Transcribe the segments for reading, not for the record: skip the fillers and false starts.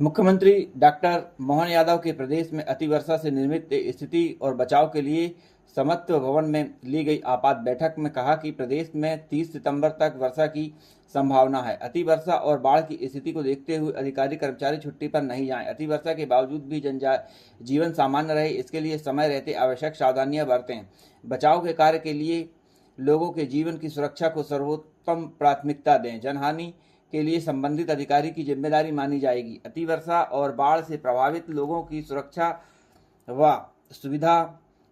मुख्यमंत्री डॉक्टर मोहन यादव के प्रदेश में अतिवर्षा से निर्मित स्थिति और बचाव के लिए समत्व भवन में ली गई आपात बैठक में कहा कि प्रदेश में 30 सितंबर तक वर्षा की संभावना है। अतिवर्षा और बाढ़ की स्थिति को देखते हुए अधिकारी कर्मचारी छुट्टी पर नहीं जाएं। अतिवर्षा के बावजूद भी जीवन सामान्य रहे, इसके लिए समय रहते आवश्यक सावधानियां बरतें। बचाव के कार्य के लिए लोगों के जीवन की सुरक्षा को सर्वोत्तम प्राथमिकता दें। जनहानि के लिए संबंधित अधिकारी की जिम्मेदारी मानी जाएगी। अतिवर्षा और बाढ़ से प्रभावित लोगों की सुरक्षा व सुविधा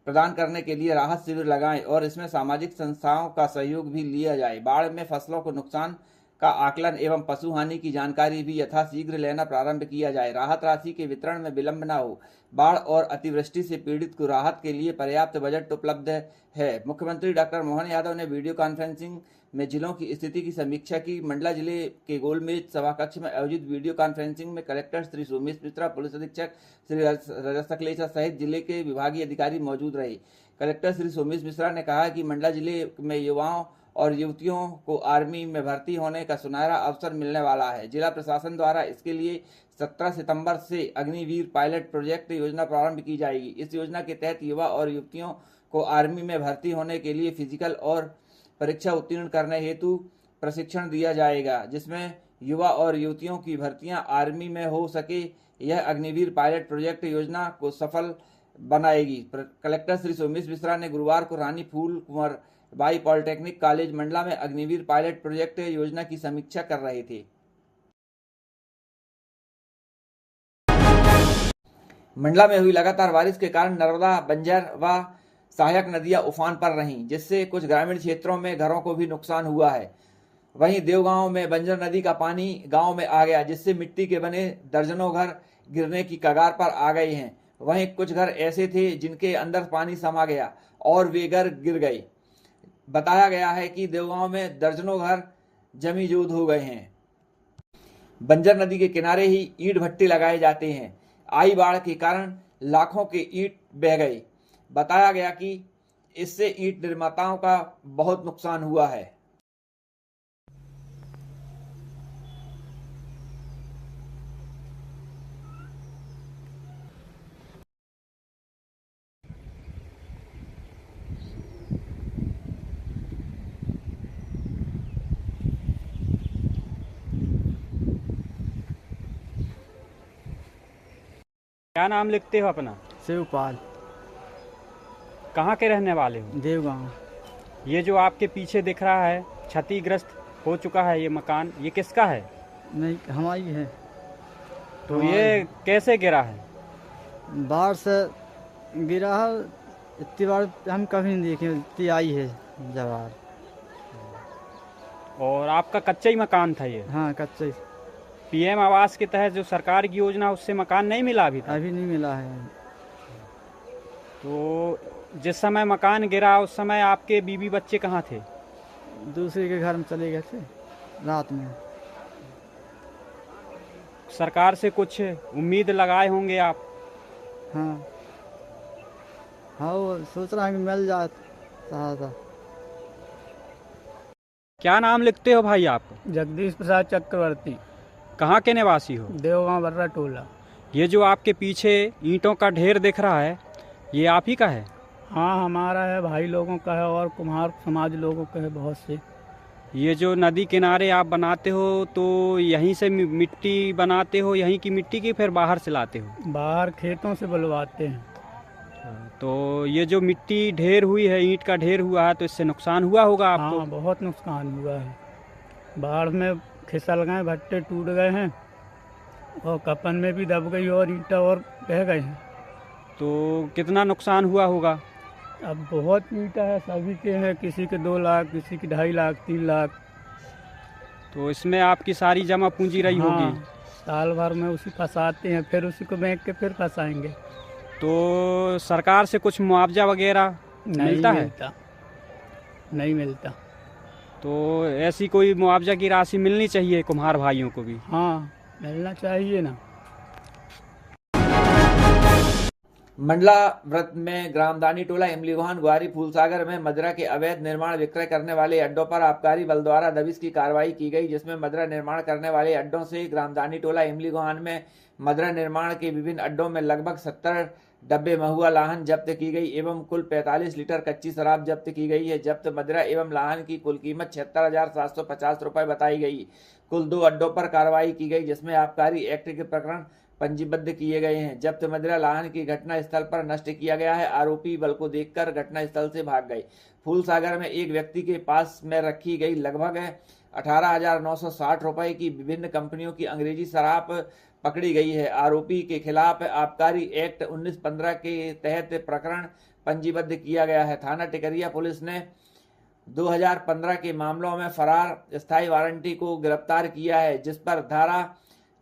प्रदान करने के लिए राहत शिविर लगाएं और इसमें सामाजिक संस्थाओं का सहयोग भी लिया जाए। बाढ़ में फसलों को नुकसान का आकलन एवं पशु हानि की जानकारी भी यथाशीघ्र लेना प्रारंभ किया जाए। राहत राशि के वितरण में विलंब न हो। बाढ़ और अतिवृष्टि से पीड़ित को राहत के लिए पर्याप्त बजट उपलब्ध है। मुख्यमंत्री डॉक्टर मोहन यादव ने वीडियो कॉन्फ्रेंसिंग में जिलों की स्थिति की समीक्षा की। मंडला जिले के गोलमेज सभा कक्ष में आयोजित वीडियो कॉन्फ्रेंसिंग में कलेक्टर श्री सोमेश मिश्रा, पुलिस अधीक्षक श्री रजत सकलेचा सहित जिले के विभागीय अधिकारी मौजूद रहे। कलेक्टर श्री सोमेश मिश्रा ने कहा कि मंडला जिले में युवाओं और युवतियों को आर्मी में भर्ती होने का सुनहरा अवसर मिलने वाला है। जिला प्रशासन द्वारा इसके लिए 17 सितंबर से अग्निवीर पायलट प्रोजेक्ट योजना प्रारंभ की जाएगी। इस योजना के तहत युवा और युवतियों को आर्मी में भर्ती होने के लिए फिजिकल और परीक्षा उत्तीर्ण करने हेतु प्रशिक्षण दिया जाएगा, जिसमें युवा और युवतियों की भर्तियां आर्मी में हो सके। यह अग्निवीर पायलट प्रोजेक्ट योजना को सफल बनाएगी। कलेक्टर श्री सोमेश मिश्रा ने गुरुवार को रानी फूल कुंवर बाई पॉलिटेक्निक कॉलेज मंडला में अग्निवीर पायलट प्रोजेक्ट योजना की समीक्षा कर रहे थे। मंडला में हुई लगातार बारिश के कारण नर्मदा, बंजर व सहायक नदियां उफान पर रहीं, जिससे कुछ ग्रामीण क्षेत्रों में घरों को भी नुकसान हुआ है। वहीं देवगांव में बंजर नदी का पानी गांव में आ गया, जिससे मिट्टी के बने दर्जनों घर गिरने की कगार पर आ गए हैं। वहीं कुछ घर ऐसे थे जिनके अंदर पानी समा गया और वे घर गिर गए। बताया गया है कि देवगांव में दर्जनों घर जमीजोद हो गए हैं। बंजर नदी के किनारे ही ईंट भट्टे लगाए जाते हैं। आई बाढ़ के कारण लाखों के ईंट बह गए। बताया गया कि इससे ईंट निर्माताओं का बहुत नुकसान हुआ है। क्या नाम लिखते हो अपना? शिवपाल। कहाँ के रहने वाले हो? देवगांव। ये जो आपके पीछे दिख रहा है क्षतिग्रस्त हो चुका है ये मकान, ये किसका है? नहीं, हमारी है। तो ये कैसे गिरा है? बाढ़ से गिरा है। इतनी बार हम कभी नहीं देखे, इतनी आई है जवार। और आपका कच्चा ही मकान था ये? हाँ, कच्चा ही। पीएम आवास के तहत जो सरकार की योजना उससे मकान नहीं मिला अभी तक? अभी नहीं मिला है। तो जिस समय मकान गिरा उस समय आपके बीवी बच्चे कहाँ थे? दूसरे के घर में चले गए थे रात में। सरकार से कुछ उम्मीद लगाए होंगे आप? हाँ हाँ, वो सोच रहा है कि मिल जाए सहायता। क्या नाम लिखते हो भाई आप? जगदीश प्रसाद चक्रवर्ती। कहाँ के निवासी हो? देवगांव बर्रा टोला। ये जो आपके पीछे ईंटों का ढेर दिख रहा है ये आप ही का है? हाँ, हमारा है, भाई लोगों का है और कुम्हार समाज लोगों का है बहुत से। ये जो नदी किनारे आप बनाते हो तो यहीं से मिट्टी बनाते हो, यहीं की मिट्टी की फिर बाहर से लाते हो? बाहर खेतों से बुलवाते हैं। तो ये जो मिट्टी ढेर हुई है, ईंट का ढेर हुआ है, तो इससे नुकसान हुआ होगा आपको? हाँ, बहुत नुकसान हुआ है। बाढ़ में खिसल गए, भट्टे टूट गए हैं और कपन में भी दब गई और ईंटा और बह गए हैं। तो कितना नुकसान हुआ होगा? अब बहुत ईंटा है, सभी के हैं, किसी के 2 लाख, किसी के 2.5 लाख, 3 लाख। तो इसमें आपकी सारी जमा पूंजी रही हाँ, होगी? साल भर में उसी फंसाते हैं, फिर उसी को बेच के फिर फंसाएंगे। तो सरकार से कुछ मुआवजा वगैरह मिलता है? नहीं मिलता। तो ऐसी कोई मुआवजा की राशि मिलनी चाहिए कुम्हार भाइयों को भी? हाँ, मिलना चाहिए ना। मंडला व्रत में ग्रामदानी टोला इमलीगोहन ग्वारी फूलसागर में मदिरा के अवैध निर्माण विक्रय करने वाले अड्डों पर आबकारी बल द्वारा दबिश की कार्रवाई की गई, जिसमें मदिरा निर्माण करने वाले अड्डों से ग्रामदानी टोला इमलीगोहन में मदिरा निर्माण के विभिन्न अड्डों में लगभग 70 डब्बे महुआ लाहन जब्त की गई एवं कुल 45 लीटर कच्ची शराब जब्त की गई है। जब्त मदिरा एवं लाहन की कुल कीमत 76,750 रुपये बताई गई। कुल 2 अड्डों पर कार्रवाई की गई, जिसमें आबकारी एक्ट के प्रकरण पंजीबद्ध किए गए हैं। जब्त मदिरा लाहन की घटना स्थल पर नष्ट किया गया है। आरोपी बल को देखकर घटना स्थल से भाग गए। फूलसागर में एक व्यक्ति के पास में रखी गई लगभग 18,960 रुपए की विभिन्न कंपनियों की अंग्रेजी शराब पकड़ी गई है। आरोपी के खिलाफ आबकारी एक्ट 1915 के तहत प्रकरण पंजीबद्ध किया गया है। थाना टिकरिया पुलिस ने 2015 के मामलों में फरार स्थायी वारंटी को गिरफ्तार किया है, जिस पर धारा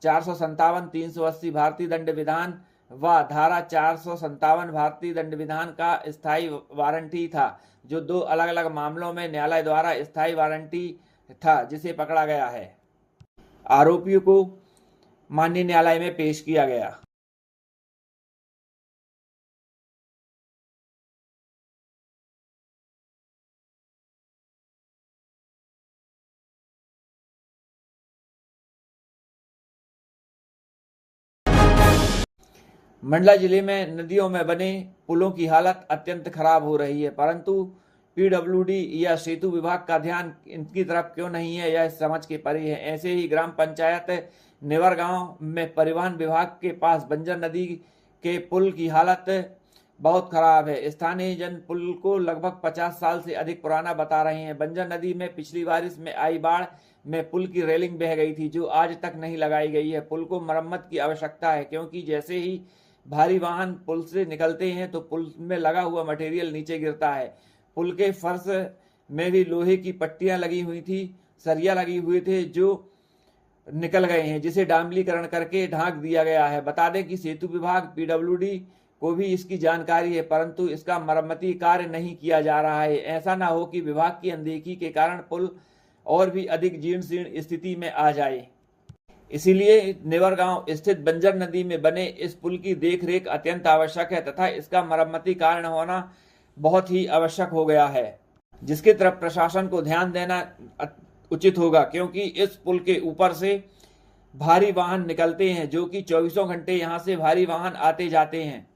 457, 380 भारतीय दंड विधान व धारा 457 भारतीय दंड विधान का स्थायी वारंटी था, जो 2 अलग अलग मामलों में न्यायालय द्वारा स्थायी वारंटी था, जिसे पकड़ा गया है। आरोपियों को माननीय न्यायालय में पेश किया गया। मंडला जिले में नदियों में बने पुलों की हालत अत्यंत खराब हो रही है, परंतु पीडब्ल्यूडी या सेतु विभाग का ध्यान इनकी तरफ क्यों नहीं है, यह समझ के परे है। ऐसे ही ग्राम पंचायत नेवर गांव में परिवहन विभाग के पास बंजर नदी के पुल की हालत बहुत खराब है। स्थानीय जन पुल को लगभग 50 साल से अधिक पुराना बता रहे हैं। बंजर नदी में पिछली बारिश में आई बाढ़ में पुल की रेलिंग बह गई थी, जो आज तक नहीं लगाई गई है। पुल को मरम्मत की आवश्यकता है, क्योंकि जैसे ही भारी वाहन पुल से निकलते हैं तो पुल में लगा हुआ मटेरियल नीचे गिरता है। पुल के फर्श में भी लोहे की पट्टियां लगी हुई थी, सरिया लगी हुए थे, जो निकल गए हैं, जिसे डामलीकरण करके ढांक दिया गया है। बता दें कि सेतु विभाग पीडब्ल्यूडी को भी इसकी जानकारी है, परंतु इसका मरम्मती कार्य नहीं किया जा रहा है। ऐसा ना हो कि विभाग की अनदेखी के कारण पुल और भी अधिक जीर्ण शीर्ण स्थिति में आ जाए। इसीलिए नेवर गांव स्थित बंजर नदी में बने इस पुल की देखरेख अत्यंत आवश्यक है तथा इसका मरम्मती कार्य होना बहुत ही आवश्यक हो गया है, जिसकी तरफ प्रशासन को ध्यान देना उचित होगा, क्योंकि इस पुल के ऊपर से भारी वाहन निकलते हैं, जो कि 24 घंटे यहां से भारी वाहन आते जाते हैं।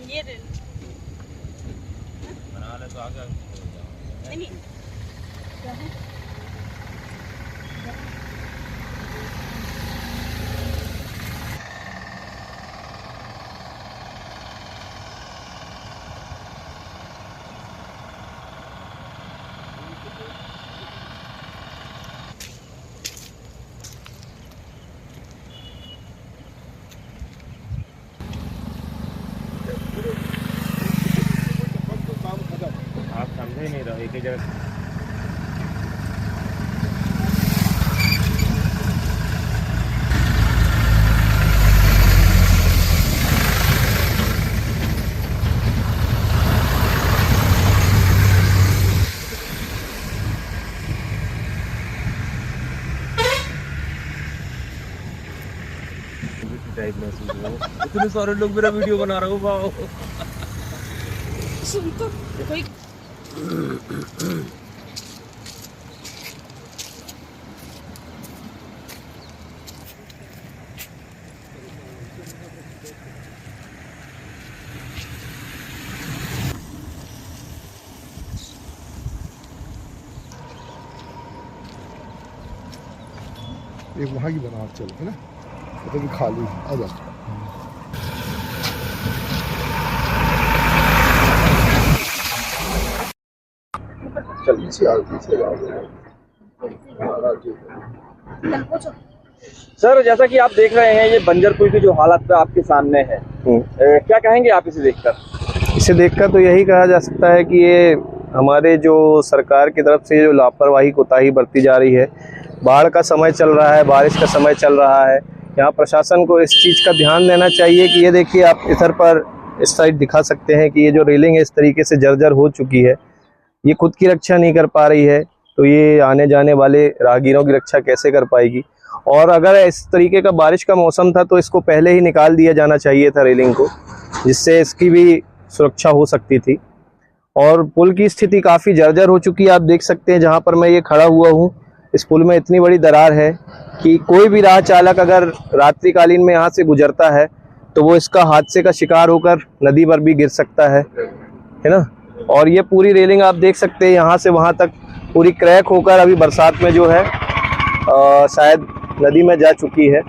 ये दे बना ले तो आगे नहीं क्या है? आप समझे नहीं रहे कि जगह टाइप महसूस हो। इतने सारे लोग मेरा वीडियो बना रहे हो, वाओ। सुन तो कोई एक वहाँ की बना चल है ना, तो भी खाली आ जा। चल पीछे आ, पीछे आ। सर, जैसा कि आप देख रहे हैं, ये बंजर पुल की जो हालत आपके सामने है, क्या कहेंगे आप इसे देखकर? इसे देखकर तो यही कहा जा सकता है कि ये हमारे जो सरकार की तरफ से जो लापरवाही कोताही बरती जा रही है। बाढ़ का समय चल रहा है, बारिश का समय चल रहा है, यहाँ प्रशासन को इस चीज़ का ध्यान देना चाहिए कि ये देखिए आप इधर पर इस साइड दिखा सकते हैं कि ये जो रेलिंग है इस तरीके से जर्जर हो चुकी है, ये खुद की रक्षा नहीं कर पा रही है, तो ये आने जाने वाले राहगीरों की रक्षा कैसे कर पाएगी। और अगर इस तरीके का बारिश का मौसम था तो इसको पहले ही निकाल दिया जाना चाहिए था रेलिंग को, जिससे इसकी भी सुरक्षा हो सकती थी। और पुल की स्थिति काफ़ी जर्जर हो चुकी है, आप देख सकते हैं जहाँ पर मैं ये खड़ा हुआ हूँ, इस पुल में इतनी बड़ी दरार है कि कोई भी राह चालक अगर रात्रिकालीन में यहाँ से गुजरता है तो वो इसका हादसे का शिकार होकर नदी पर भी गिर सकता है ना। और ये पूरी रेलिंग आप देख सकते हैं यहाँ से वहाँ तक पूरी क्रैक होकर अभी बरसात में जो है शायद नदी में जा चुकी है,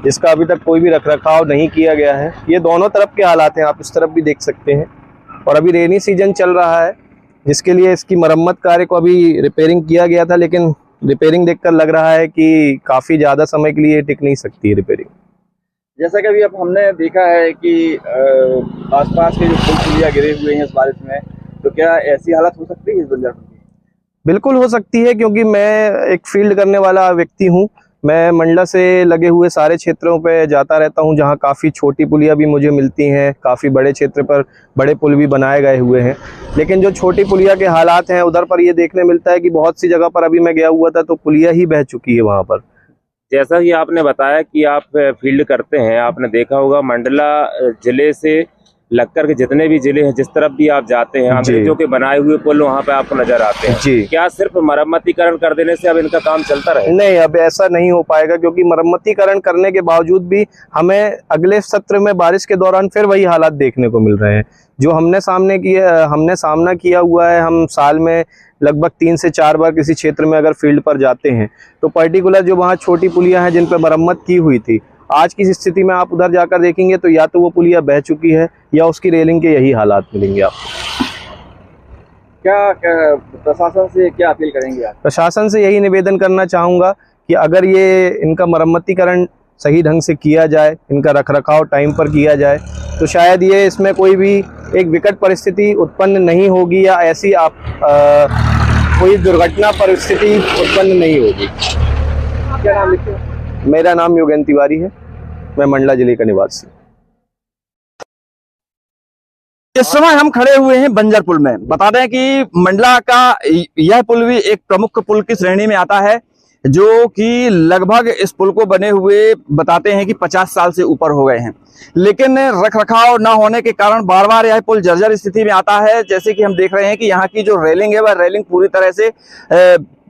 जिसका अभी तक कोई भी रखरखाव नहीं किया गया है। ये दोनों तरफ के हालात हैं, आप इस तरफ भी देख सकते हैं। और अभी रेनी सीजन चल रहा है, जिसके लिए इसकी मरम्मत कार्य को अभी रिपेयरिंग किया गया था, लेकिन रिपेयरिंग देखकर लग रहा है कि काफ़ी ज़्यादा समय के लिए टिक नहीं सकती है रिपेयरिंग। जैसा कि अभी अब हमने देखा है कि आसपास के जो पुल पुलिया गिरे हुए हैं इस बारिश में, तो क्या ऐसी हालत हो सकती है इस बंजर पुल की? बिल्कुल हो सकती है, क्योंकि मैं एक फील्ड करने वाला व्यक्ति हूँ। मैं मंडला से लगे हुए सारे क्षेत्रों पे जाता रहता हूँ, जहाँ काफ़ी छोटी पुलिया भी मुझे मिलती हैं, काफ़ी बड़े क्षेत्र पर बड़े पुल भी बनाए गए हुए हैं। लेकिन जो छोटी पुलिया के हालात हैं उधर पर ये देखने मिलता है कि बहुत सी जगह पर अभी मैं गया हुआ था तो पुलिया ही बह चुकी है वहाँ पर। जैसा कि आपने बताया कि आप फील्ड करते हैं, आपने देखा होगा मंडला जिले से लगकर के जितने भी जिले हैं, जिस तरफ भी आप जाते हैं, अंग्रेजों के बनाए हुए पुल वहाँ पे आपको नजर आते हैं जी। क्या सिर्फ मरम्मतीकरण कर देने से अब इनका काम चलता रहे? नहीं, अब ऐसा नहीं हो पाएगा, क्योंकि मरम्मतीकरण करने के बावजूद भी हमें अगले सत्र में बारिश के दौरान फिर वही हालात देखने को मिल रहे हैं जो हमने सामना किया हुआ है। हम साल में लगभग 3 से 4 बार किसी क्षेत्र में अगर फील्ड पर जाते हैं तो पर्टिकुलर जो वहाँ छोटी पुलियाँ हैं जिन पर मरम्मत की हुई थी, आज की स्थिति में आप उधर जाकर देखेंगे तो या तो वो पुलिया बह चुकी है या उसकी रेलिंग के यही हालात मिलेंगे आपको। क्या प्रशासन से क्या अपील करेंगे आप? प्रशासन से यही निवेदन करना चाहूँगा कि अगर ये इनका मरम्मतीकरण सही ढंग से किया जाए, इनका रखरखाव टाइम पर किया जाए, तो शायद ये इसमें कोई भी एक विकट परिस्थिति उत्पन्न नहीं होगी या ऐसी कोई दुर्घटना परिस्थिति उत्पन्न नहीं होगी। क्या नाम लिखते हैं? मेरा नाम योगेंद्र तिवारी है, मैं मंडला जिले का निवासी। इस समय हम खड़े हुए हैं बंजर पुल में। बता दें कि मंडला का यह पुल भी एक प्रमुख पुल की श्रेणी में आता है, जो कि लगभग इस पुल को बने हुए बताते हैं कि 50 साल से ऊपर हो गए हैं, लेकिन रखरखाव न होने के कारण बार बार यह पुल जर्जर स्थिति में आता है। जैसे कि हम देख रहे हैं कि यहाँ की जो रेलिंग है वह रेलिंग पूरी तरह से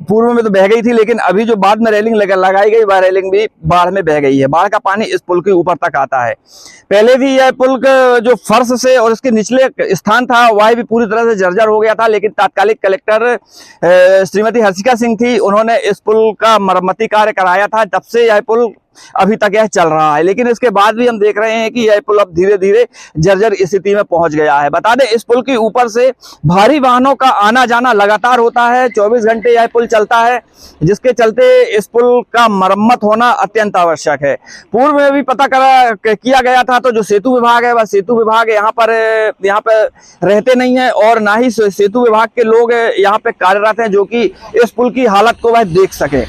पूर्व में तो बह गई थी, लेकिन अभी जो बाद में रेलिंग लगाई गई वह रेलिंग भी बाढ़ में बह गई है। बाढ़ का पानी इस पुल के ऊपर तक आता है। पहले भी यह पुल का जो फर्श से और इसके निचले स्थान था वह भी पूरी तरह से जर्जर हो गया था, लेकिन तात्कालिक कलेक्टर श्रीमती हर्षिका सिंह थी, उन्होंने इस पुल का मरम्मती कार्य कराया था। तब से यह पुल अभी तक यह चल रहा है, लेकिन इसके बाद भी हम देख रहे हैं कि यह पुल अब धीरे धीरे जर्जर स्थिति में पहुंच गया है। बता दें इस पुल के ऊपर से भारी वाहनों का आना जाना लगातार होता है, 24 घंटे यह पुल चलता है, जिसके चलते इस पुल का मरम्मत होना अत्यंत आवश्यक है। पूर्व में भी पता किया गया था, तो जो सेतु विभाग है वह सेतु विभाग यहाँ पर रहते नहीं है और ना ही सेतु विभाग के लोग यहाँ पे कार्यरत हैं जो कि इस पुल की हालत को वह देख सके।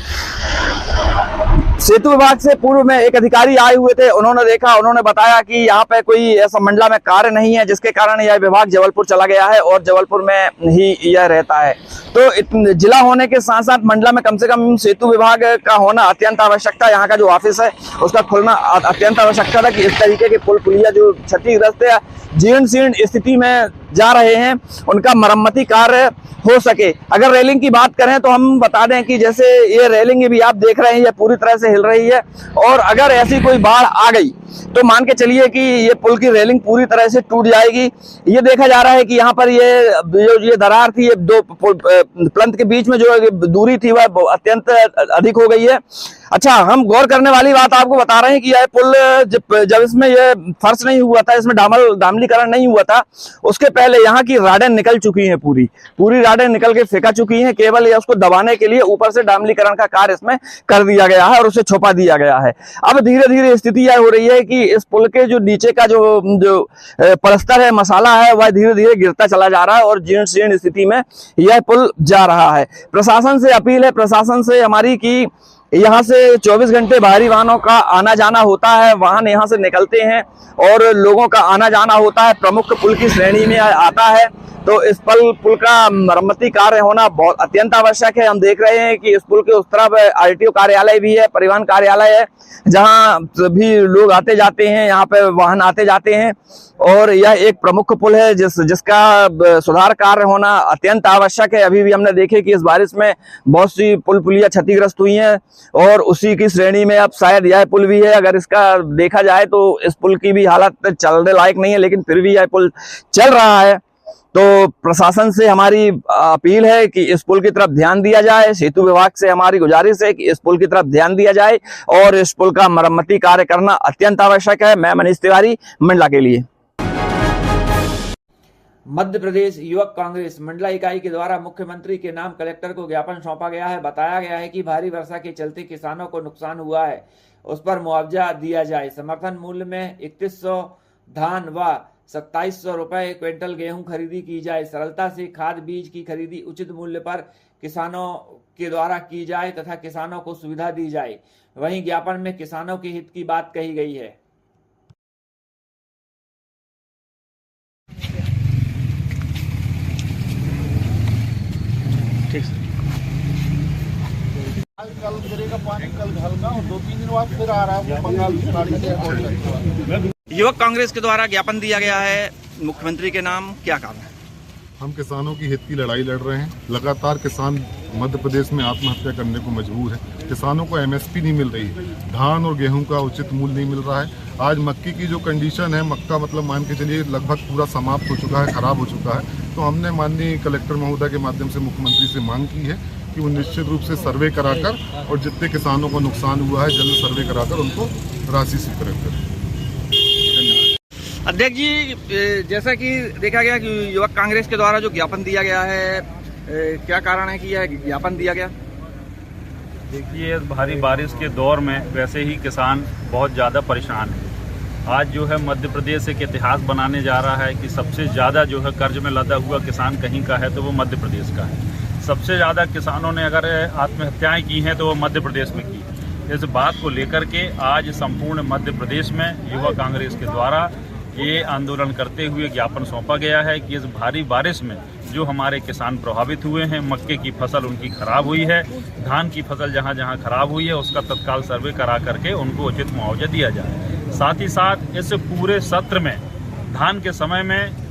सेतु विभाग से पूर्व में एक अधिकारी आए हुए थे, उन्होंने देखा, उन्होंने बताया कि यहाँ पे कोई ऐसा मंडला में कार्य नहीं है, जिसके कारण यह विभाग जबलपुर चला गया है और जबलपुर में ही यह रहता है। तो जिला होने के साथ साथ मंडला में कम से कम सेतु विभाग का होना अत्यंत आवश्यक था। यहाँ का जो ऑफिस है उसका खुलना अत्यंत आवश्यकता था कि इस तरीके के पुल पुलिया जो क्षतिग्रस्त है, जीर्ण शीर्ण स्थिति में जा रहे हैं, उनका मरम्मती कार्य हो सके। अगर रेलिंग की बात करें तो हम बता दें कि जैसे ये रेलिंग भी आप देख रहे हैं, ये पूरी तरह से हिल रही है और अगर ऐसी कोई बाढ़ आ गई तो मान के चलिए कि ये पुल की रेलिंग पूरी तरह से टूट जाएगी। ये देखा जा रहा है कि यहाँ पर ये दरार थी, ये दो प्लंथ के बीच में जो दूरी थी वह अत्यंत अधिक हो गई है। अच्छा, हम गौर करने वाली बात आपको बता रहे हैं कि यह पुल जब इसमें ये फर्श नहीं हुआ था, इसमें डामलीकरण नहीं हुआ था, उसके पहले यहाँ की राडें निकल चुकी हैं, पूरी राडें निकल के फेंका चुकी हैं। केवल ये उसको दबाने के लिए ऊपर से डामलीकरण का कार्य इसमें कर दिया गया है और उसे छुपा दिया गया है। अब धीरे धीरे स्थिति यह हो रही है है कि इस पुल के जो नीचे का जो पलस्तर है, मसाला है, वह धीरे धीरे गिरता चला जा रहा है और जीर्ण शीर्ण स्थिति में यह पुल जा रहा है। प्रशासन से अपील है, प्रशासन से हमारी कि यहाँ से 24 घंटे बाहरी वाहनों का आना जाना होता है, वाहन यहाँ से निकलते हैं और लोगों का आना जाना होता है, प्रमुख पुल की श्रेणी में आता है। तो इस पुल का मरम्मती कार्य होना बहुत अत्यंत आवश्यक है। हम देख रहे हैं कि इस पुल के उस तरफ आरटीओ कार्यालय भी है, परिवहन कार्यालय है, जहां भी लोग आते जाते हैं, यहाँ पे वाहन आते जाते हैं और यह एक प्रमुख पुल है जिसका सुधार कार्य होना अत्यंत आवश्यक है। अभी भी हमने देखे कि इस बारिश में बहुत सी पुलियां क्षतिग्रस्त हुई हैं और उसी की श्रेणी में अब शायद यह पुल भी है। अगर इसका देखा जाए तो इस पुल की भी हालत चलने लायक नहीं है, लेकिन फिर भी यह पुल चल रहा है। तो प्रशासन से हमारी अपील है कि इस पुल की तरफ ध्यान दिया जाए। सेतु विभाग से हमारी गुजारिश है कि इस पुल की तरफ ध्यान दिया जाए और इस पुल का मरम्मती कार्य करना अत्यंत आवश्यक है। मैं मनीष तिवारी, मंडला के लिए। मध्य प्रदेश युवक कांग्रेस मंडला इकाई के द्वारा मुख्यमंत्री के नाम कलेक्टर को ज्ञापन सौंपा गया है। बताया गया है कि भारी वर्षा के चलते किसानों को नुकसान हुआ है, उस पर मुआवजा दिया जाए। समर्थन मूल्य में 3100 धान व 2700 रुपए क्विंटल गेहूं खरीदी की जाए। सरलता से खाद बीज की खरीदी उचित मूल्य पर किसानों के द्वारा की जाए तथा किसानों को सुविधा दी जाए। वहीं ज्ञापन में किसानों के हित की बात कही गई है। ठीक है। कल गिरेगा पानी, कल ढलगा और 2-3 दिन बाद फिर आ रहा है वो बंगाल की खाड़ी से। युवक कांग्रेस के द्वारा ज्ञापन दिया गया है मुख्यमंत्री के नाम, क्या कारण है? हम किसानों की हित की लड़ाई लड़ रहे हैं। लगातार किसान मध्य प्रदेश में आत्महत्या करने को मजबूर है। किसानों को एमएसपी नहीं मिल रही है, धान और गेहूं का उचित मूल्य नहीं मिल रहा है। आज मक्की की जो कंडीशन है, मक्का मतलब मान के चलिए लगभग पूरा समाप्त हो चुका है, खराब हो चुका है। तो हमने माननीय कलेक्टर महोदय के माध्यम से मुख्यमंत्री से मांग की है कि वो निश्चित रूप से सर्वे कराकर और जितने किसानों को नुकसान हुआ है जल्द सर्वे कराकर उनको राशि स्वीकृत करें। अध्यक्ष जी, जैसा कि देखा गया कि युवक कांग्रेस के द्वारा जो ज्ञापन दिया गया है, क्या कारण है कि यह ज्ञापन दिया गया? देखिए, भारी बारिश के दौर में वैसे ही किसान बहुत ज़्यादा परेशान है। आज जो है मध्य प्रदेश एक इतिहास बनाने जा रहा है कि सबसे ज़्यादा जो है कर्ज में लदा हुआ किसान कहीं का है तो वो मध्य प्रदेश का है। सबसे ज़्यादा किसानों ने अगर आत्महत्याएं की हैं तो वो मध्य प्रदेश में की। इस बात को लेकर के आज संपूर्ण मध्य प्रदेश में युवा कांग्रेस के द्वारा ये आंदोलन करते हुए ज्ञापन सौंपा गया है कि इस भारी बारिश में जो हमारे किसान प्रभावित हुए हैं, मक्के की फसल उनकी खराब हुई है, धान की फसल जहां जहां खराब हुई है उसका तत्काल सर्वे करा करके उनको उचित मुआवजा दिया जाए। साथ ही साथ इस पूरे सत्र में धान के समय में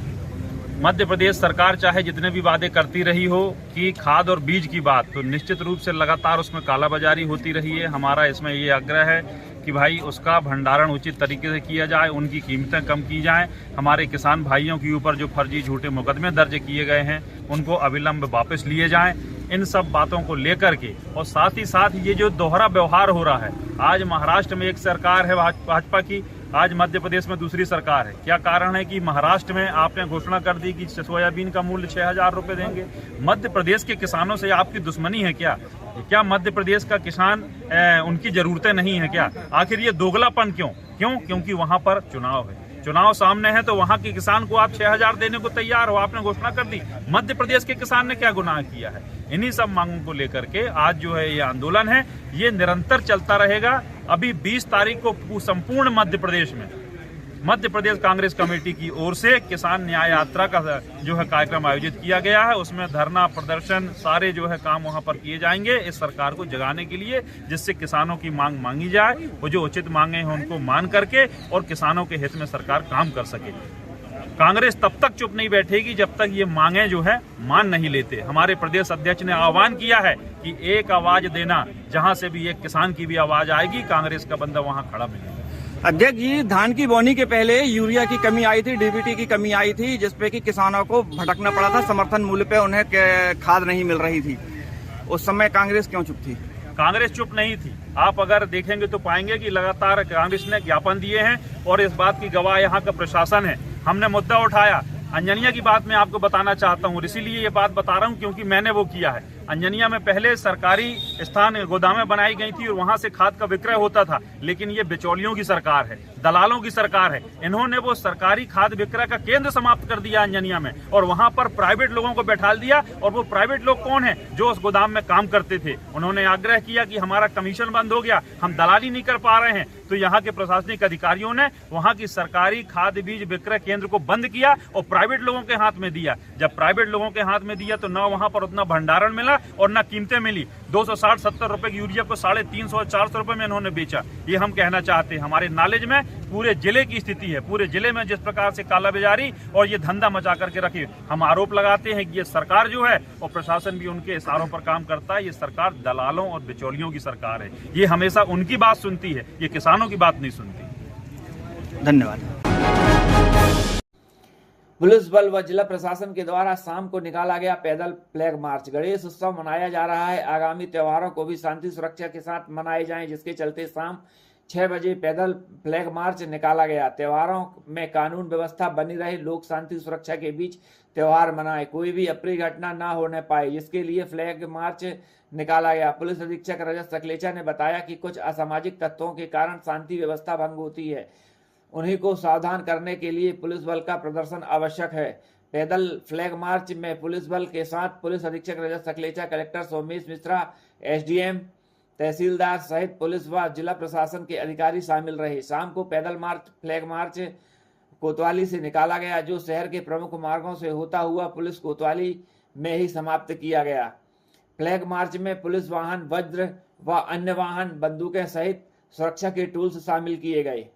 मध्य प्रदेश सरकार चाहे जितने भी वादे करती रही हो कि खाद और बीज की बात, तो निश्चित रूप से लगातार उसमें कालाबाजारी होती रही है। हमारा इसमें ये आग्रह है कि भाई उसका भंडारण उचित तरीके से किया जाए, उनकी कीमतें कम की जाएं। हमारे किसान भाइयों के ऊपर जो फर्जी झूठे मुकदमे दर्ज किए गए हैं उनको अविलंब वापस लिए जाएं। इन सब बातों को लेकर के और साथ ही साथ ये जो दोहरा व्यवहार हो रहा है, आज महाराष्ट्र में एक सरकार है भाजपा की, आज मध्य प्रदेश में दूसरी सरकार है। क्या कारण है कि महाराष्ट्र में आपने घोषणा कर दी कि सोयाबीन का मूल्य 6000 रुपये देंगे। मध्य प्रदेश के किसानों से आपकी दुश्मनी है क्या? क्या मध्य प्रदेश का किसान उनकी जरूरतें नहीं है क्या? आखिर ये दोगलापन क्यों? क्योंकि वहां पर चुनाव है, चुनाव सामने है तो वहां के किसान को आप 6000 देने को तैयार हो, आपने घोषणा कर दी। मध्य प्रदेश के किसान ने क्या गुनाह किया है? इन्हीं सब मांगों को लेकर के आज जो है ये आंदोलन है, ये निरंतर चलता रहेगा। अभी 20 तारीख को संपूर्ण मध्य प्रदेश में मध्य प्रदेश कांग्रेस कमेटी की ओर से किसान न्याय यात्रा का जो है कार्यक्रम आयोजित किया गया है। उसमें धरना प्रदर्शन सारे जो है काम वहां पर किए जाएंगे इस सरकार को जगाने के लिए, जिससे किसानों की मांग मांगी जाए, वो जो उचित मांगे हैं उनको मान करके और किसानों के हित में सरकार काम कर सके। कांग्रेस तब तक चुप नहीं बैठेगी जब तक ये मांगे जो है मान नहीं लेते। हमारे प्रदेश अध्यक्ष ने आह्वान किया है कि एक आवाज देना, जहां से भी एक किसान की भी आवाज आएगी कांग्रेस का बंदा वहां खड़ा मिलेगा। अध्यक्ष जी, धान की बोनी के पहले यूरिया की कमी आई थी, डीबीटी की कमी आई थी, जिसपे कि किसानों को भटकना पड़ा था, समर्थन मूल्य पे उन्हें खाद नहीं मिल रही थी। उस समय कांग्रेस क्यों चुप थी? कांग्रेस चुप नहीं थी। आप अगर देखेंगे तो पाएंगे कि लगातार कांग्रेस ने ज्ञापन दिए हैं और इस बात की गवाह यहाँ का प्रशासन है। हमने मुद्दा उठाया, अंजनिया की बात मैं आपको बताना चाहता हूँ, इसीलिए ये बात बता रहा हूँ क्योंकि मैंने वो किया है। अंजनिया में पहले सरकारी स्थान गोदामें बनाई गई थी और वहां से खाद का विक्रय होता था, लेकिन ये बिचौलियों की सरकार है, दलालों की सरकार है। इन्होंने वो सरकारी खाद विक्रय का केंद्र समाप्त कर दिया अंजनिया में और वहां पर प्राइवेट लोगों को बैठा दिया। और वो प्राइवेट लोग कौन है? जो उस गोदाम में काम करते थे। उन्होंने आग्रह किया कि हमारा कमीशन बंद हो गया, हम दलाली नहीं कर पा रहे हैं, तो यहाँ के प्रशासनिक अधिकारियों ने वहां की सरकारी खाद बीज विक्रय केंद्र को बंद किया और प्राइवेट लोगों के हाथ में दिया। जब प्राइवेट लोगों के हाथ में दिया तो ना वहां पर उतना भंडारण मिला और ना कीमतें मिली। 260-70 रुपए की यूरिया को 350-400 रुपए में इन्होंने बेचा। ये हम कहना चाहते हैं, हमारे नॉलेज में पूरे जिले की स्थिति है, पूरे जिले में जिस प्रकार से कालाबाजारी और ये धंधा मचा करके रखे। हम आरोप लगाते हैं कि ये सरकार जो है और प्रशासन भी उनके इशारों पर काम करता है। ये सरकार दलालों और बिचौलियों की सरकार है। ये हमेशा उनकी बात सुनती है, ये किसानों की बात नहीं सुनती। धन्यवाद। पुलिस बल व जिला प्रशासन के द्वारा शाम को निकाला गया पैदल फ्लैग मार्च। गणेश उत्सव मनाया जा रहा है, आगामी त्योहारों को भी शांति सुरक्षा के साथ मनाए जाएं, जिसके चलते शाम 6 बजे पैदल फ्लैग मार्च निकाला गया। त्योहारों में कानून व्यवस्था बनी रहे, लोग शांति सुरक्षा के बीच त्योहार मनाएं, कोई भी अप्रिय घटना ना होने पाए, जिसके लिए फ्लैग मार्च निकाला गया। पुलिस अधीक्षक रजत सकलेचा ने बताया कि कुछ असामाजिक तत्वों के कारण शांति व्यवस्था भंग होती है, उन्हीं को सावधान करने के लिए पुलिस बल का प्रदर्शन आवश्यक है। पैदल फ्लैग मार्च में पुलिस बल के साथ पुलिस अधीक्षक रजत सकलेचा, कलेक्टर सोमेश मिश्रा, एसडीएम, तहसीलदार सहित पुलिस व जिला प्रशासन के अधिकारी शामिल रहे। शाम को पैदल फ्लैग मार्च कोतवाली से निकाला गया, जो शहर के प्रमुख मार्गों से होता हुआ पुलिस कोतवाली में ही समाप्त किया गया। फ्लैग मार्च में पुलिस वाहन, वज्र व अन्य वाहन, बंदूकें सहित सुरक्षा के टूल्स शामिल किए गए।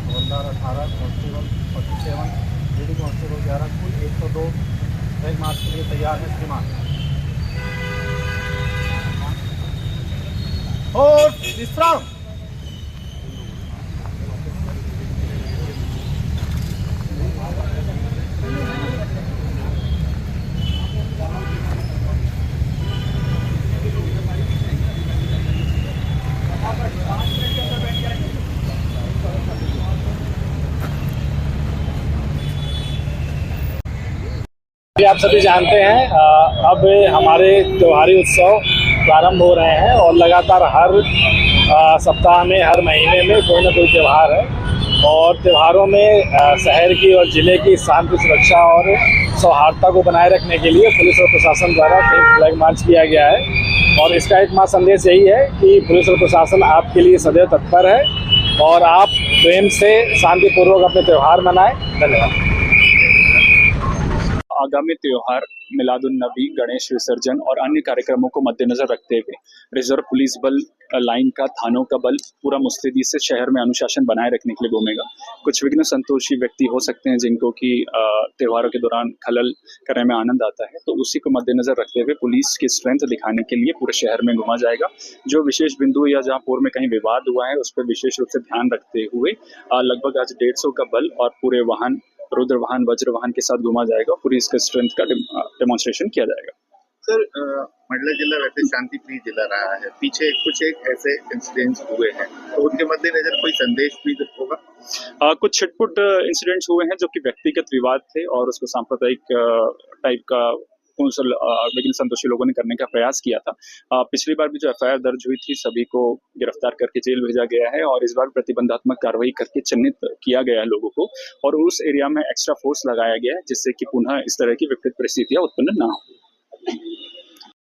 हवलदार 18, कांस्टेबल 47, लेडी कांस्टेबल 11, कुल 102 फ्लैग मार्च के लिए तैयार है श्रीमान। और विश्राम। आप सभी जानते हैं अब हमारे त्योहारी उत्सव प्रारंभ हो रहे हैं और लगातार हर सप्ताह में, हर महीने में कोई ना कोई त्यौहार है और त्योहारों में शहर की और ज़िले की शांति, सुरक्षा और सौहार्दता को बनाए रखने के लिए पुलिस और प्रशासन द्वारा फ्लैग मार्च किया गया है और इसका एकमात्र संदेश यही है कि पुलिस और प्रशासन आपके लिए सदैव तत्पर है और आप प्रेम से शांतिपूर्वक अपने त्यौहार मनाएं। धन्यवाद। आगामी त्यौहार मिलादुन नबी, गणेश विसर्जन और अन्य कार्यक्रमों को मद्देनजर रखते हुए रिजर्व पुलिस बल लाइन का, थानों का बल पूरा मुस्तैदी से शहर में अनुशासन बनाए रखने के लिए घूमेगा। कुछ विघ्न संतोषी व्यक्ति हो सकते हैं जिनको कि त्योहारों के दौरान खलल करने में आनंद आता है, तो उसी को मद्देनजर रखते हुए पुलिस की स्ट्रेंथ दिखाने के लिए पूरे शहर में घुमा जाएगा। जो विशेष बिंदु या जहाँ पूर्व में कहीं विवाद हुआ है उस पर विशेष रूप से ध्यान रखते हुए लगभग आज 150 का बल और पूरे वाहन, रुद्र वाहन, वज्र वाहन के साथ घुमा जाएगा। पूरी इसका स्ट्रेंथ का डेमोन्स्ट्रेशन किया जाएगा। सर, मंडला जिला वैसे शांति प्रिय जिला रहा है, पीछे कुछ एक ऐसे इंसिडेंट्स हुए हैं, तो उनके मद्देनजर कोई संदेश भी होगा? कुछ छिटपुट इंसिडेंट्स हुए हैं जो कि व्यक्तिगत विवाद थे और उसको सांप्रदायिक टाइप का विघ्न संतोषी लोगों ने करने का प्रयास किया था। पिछली बार भी जो एफआईआर दर्ज हुई थी सभी को गिरफ्तार करके जेल भेजा गया है और इस बार प्रतिबंधात्मक कार्रवाई करके चिन्हित किया गया है लोगों को और उस एरिया में एक्स्ट्रा फोर्स लगाया गया है जिससे कि पुनः इस तरह की विपरीत परिस्थितियां उत्पन्न ना हो।